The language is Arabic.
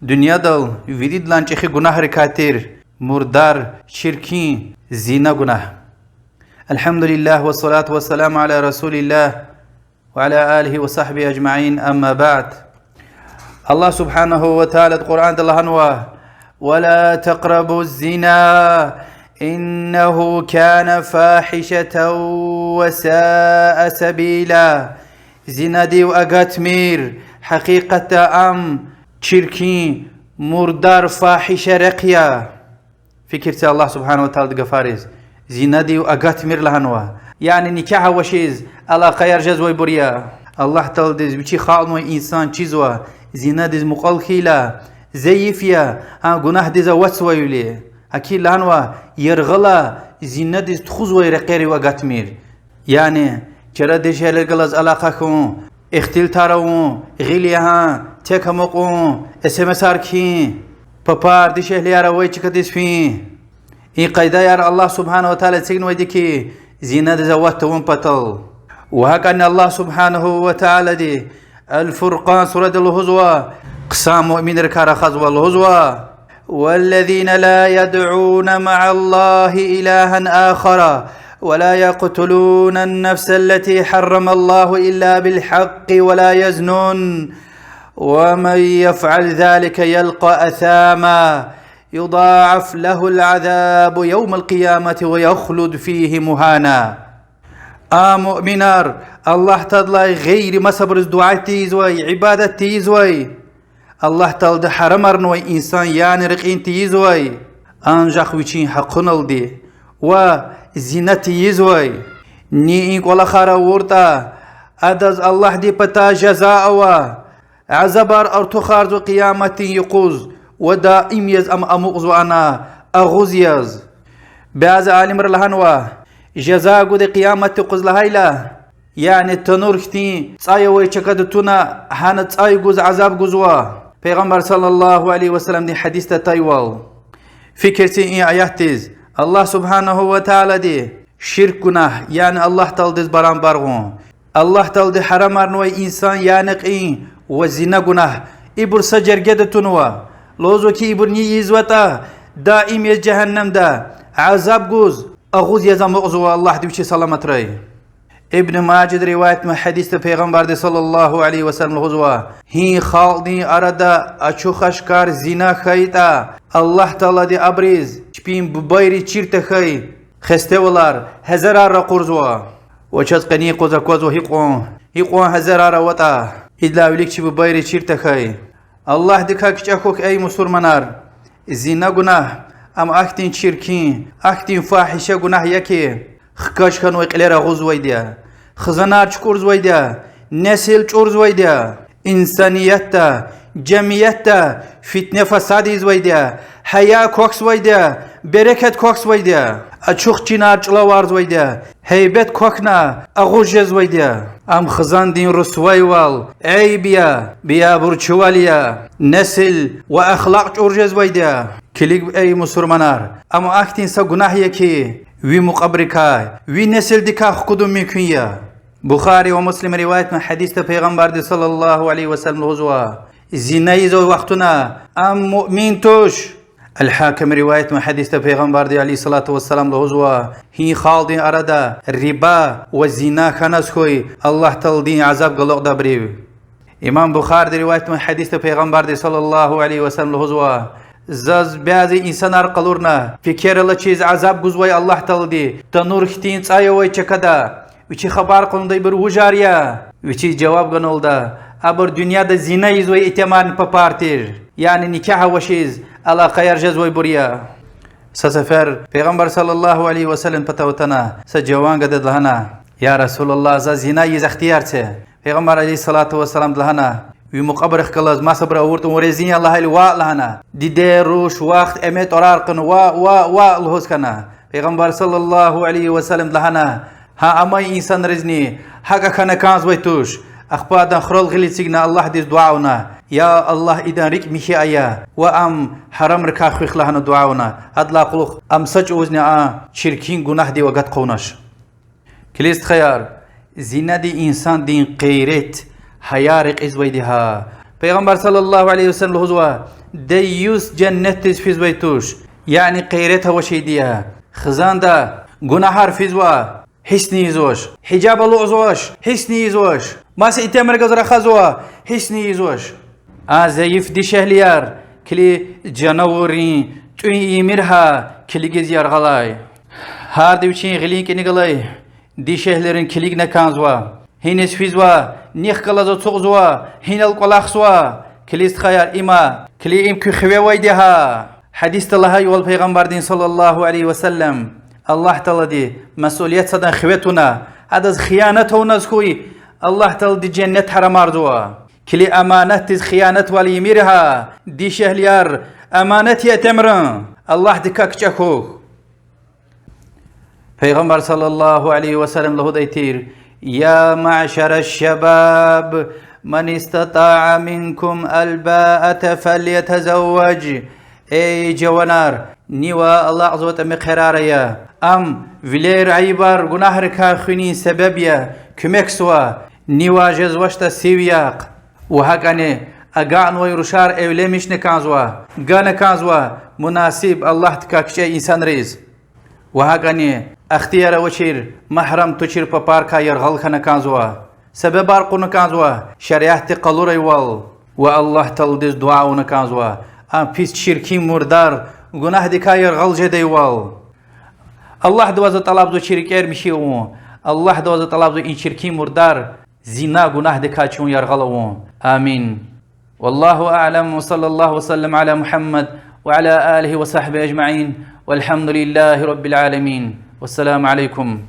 دنیا دل ویدید لانچخی گناه رکاتیر مردار شرکی زینا گناه. الحمد لله والصلاة والسلام على رسول الله وعلى آله وصحبه أجمعين. أما بعد، الله سبحانه وتعالى القرآن دلهنوا ولا تقربوا الزنا إنه كان فاحشة وساء سبيلا. زنا دي وأقات مير حقيقة أم شركي مردار فاحشة رقيا. فكرت الله سبحانه وتعالى دقفاريز زنا دي وأقات مير لهنوا يعني نكاح وشيز على خير جزوي بريا. الله تعالى ديز بچي خالنو إنسان چيزوا زنا ديز مقال خيلا زيفيا گناه ديز واتسويولي أكيد لهنوا يرغلا زنا ديز تخوزوي رقيري وأقات مير يعني چرا ديش هلقلاز علاقة كون اختل تارون غيليها تكمقون اسمس اركين بابار ديش هليارا ويچك ديس فين این قيدا يار الله سبحانه وتعالى تسيقن ويدكي زنا ديز واتوون بطل. وهكذا الله سبحانه وتعالى دي الفرقان سورة الهزوة قسام مؤمن ركار خزوة الهزوة والذين لا يدعون مع الله إلها آخر ولا يقتلون النفس التي حرم الله إلا بالحق ولا يزنون ومن يفعل ذلك يلقى أثاما يضاعف له العذاب يوم القيامة ويخلد فيه مهانا. مؤمنار الله تعالى غير ما صبر دعاء تيزوي عبادة تيزوي الله تعالى حرمر نوي إنسان يعني رقين تيزوي أنجح ويشين حقنا دي وزينة يزوي ني إنك ولا خارا ورطا أدز الله دي بتا جزاء عزبار أرتخارز وقيامة يقوز ودائم يز أمغز وأنا أغوز يز بعض عالم رلهنوا جزاء قد قيامة قز لهايلا يعني تنور ختين تايا ويشكدتونا هانا تاي قز عذاب قزوا. پیغمبر صلى الله عليه وسلم دي حديث تايوال فكرتي إن آياتيز الله سبحانه وتعالى دي شرك گناه يعني الله تعالى ديز بران برغون الله تعالى دي حرام نوي إنسان يعني قين وزنا گناه إبر سجر جدتونوا لوزو كي إبر ني يزوتا دائم يز جهنم دا عذاب قز أغوز يزم أغزوا الله دي وشي سلامت رأي. ابن ماجد رواية ما حديث پیغمبر دي صلى الله عليه وسلم الغزوة هي خالدي أردا أچو خشكار زنا خيطا الله تعالى دي أبريز شبين ببايري چيرت خي خستولار هزرار را قرزوا وچز قني قوزا قوزو هيقوان هزرار وطا إدلا وليك چي ببايري چيرت خي الله دي كاكش أخوك أي مسلمانار زنا گناه أم أختين شركين أختين فاحشة گناه يكي خكاش كانوا يقليرا غزوي ديا خزانار چكور زوي ديا نسل چور زوي ديا إنسانيتا جمعيتا فتنة فساد زوي ديا حياة كوكس زوي ديا بركة كوكس زوي ديا أچوخ چينار چلاوار زوي ديا هيبت كوكنا أغوش زوي ديا أم خزان دين رسوي وال أي بيا برچواليا نسل وأخلاق چور زوي ديا كليك أي مسلمانار أما أختين سا گناه يكي وي مقبركاي وي نسل ديكا خقدم ميكويا. بخاري ومسلم رواية من حديث پیغمبر صلى الله عليه وسلم الغزوة زيناي زو وقتنا أم مؤمن توش. الحاكم رواية من حديث پیغمبر عليه الصلاة والسلام الغزوة هي خالدين أردا ربا وزنا خنس خوي الله تلدين عذاب قلق دبريو. إمام بخاري رواية من حديث پیغمبر صلى الله عليه وسلم الغزوة زاز بعضی انسانار قلورنا فکر الله چیز عذاب گزوی الله تعالی دی تنور ختین تایا وی چکدا وچی خبر قندای بر وجاریا وچی جواب گنولدا ابر دنیا د زنا یزوی اتمان پپارتیر یعنی نکاح وشیز الله خیر جزوی بریا. سفر پیغمبر صلی الله علیه و سلم پتاوتنا س جوان گد دهنا یا رسول الله ز زنا یز اختیار چه پیغمبر علیه الصلاة والسلام دهنا وی مقبر خلاص ما صبر اورت ورزين الله الوا لهنا دي روش وقت امت اورارقن وا الهوس كنا پیغمبر صلى الله عليه وسلم لهنا ها اما انسان رزني حق كان كانز ويتوش اخبادا خرل غلي سيغنا الله دي دعاونا يا الله اذا ريك مشي ايا وام حرام ركا خخ لهنا دعاونا ادلا قلوخ ام سج اوزني شركين گناه دي وقت قوناش كليست خيار زنا دي انسان دين قيرت حيارق ازويدها پیغمبر صلى الله عليه وسلم الهزوة ديوس جنة فيز بيتوش يعني قيرتها وشيديها خزان دا گناهار فيزوا حسني زوش حجاب الله زوش حسني زوش ما سيتمر قزر خزوا حسني زوش زيف دي شهليار كلي جنوري توي يمرها كلي جزيار غلاي هاردي وشين غلين كني غلاي دي شهلرين كليك نكانزوا هينس فيزوا نيخ كلازو تغزوا هين القلاخسوا كليست خيار إما كلي إم كخوي ويدها حديث الله والبيغمبر دين صلى الله عليه وسلم الله تعالى دي مسؤولية صدن خويتنا هذا خيانته نزكوي الله تعالى دي جنة حرام أرزوا كلي أمانة تز خيانة واليميرها دي شهليار أمانة يتمرن الله دي كاكشاكو پیغمبر صلى الله عليه وسلم له ديتير يا معشر الشباب من استطاع منكم الباءة فليتزوج اي جوانار نيوا الله عز وجل مقراريا فيلير عيبار گناه ركا خني سببيا كمكسوا نيوا جزوشتا سيوياق وهكاني اقان ويرشار اوليمش نكانزوا غانا كانزوا مناسب الله تكاكشي انسان ريز وهكاني اختيار وشير محرم تشير بباركا يرغل خنا كانزوا سبب ارقو نكانزوا شريعة قلوري وال والله تلدز دعاو نكانزوا فيس شركي مردار گناه دكا يرغل جدي وال الله دوازة طلاب زو شركير مشيو الله دوازة طلاب زو إن شركي مردار زنا گناه دكا چون يرغلو آمين والله أعلم وصلى الله وسلم على محمد وعلى آله وصحبه أجمعين والحمد لله رب العالمين والسلام عليكم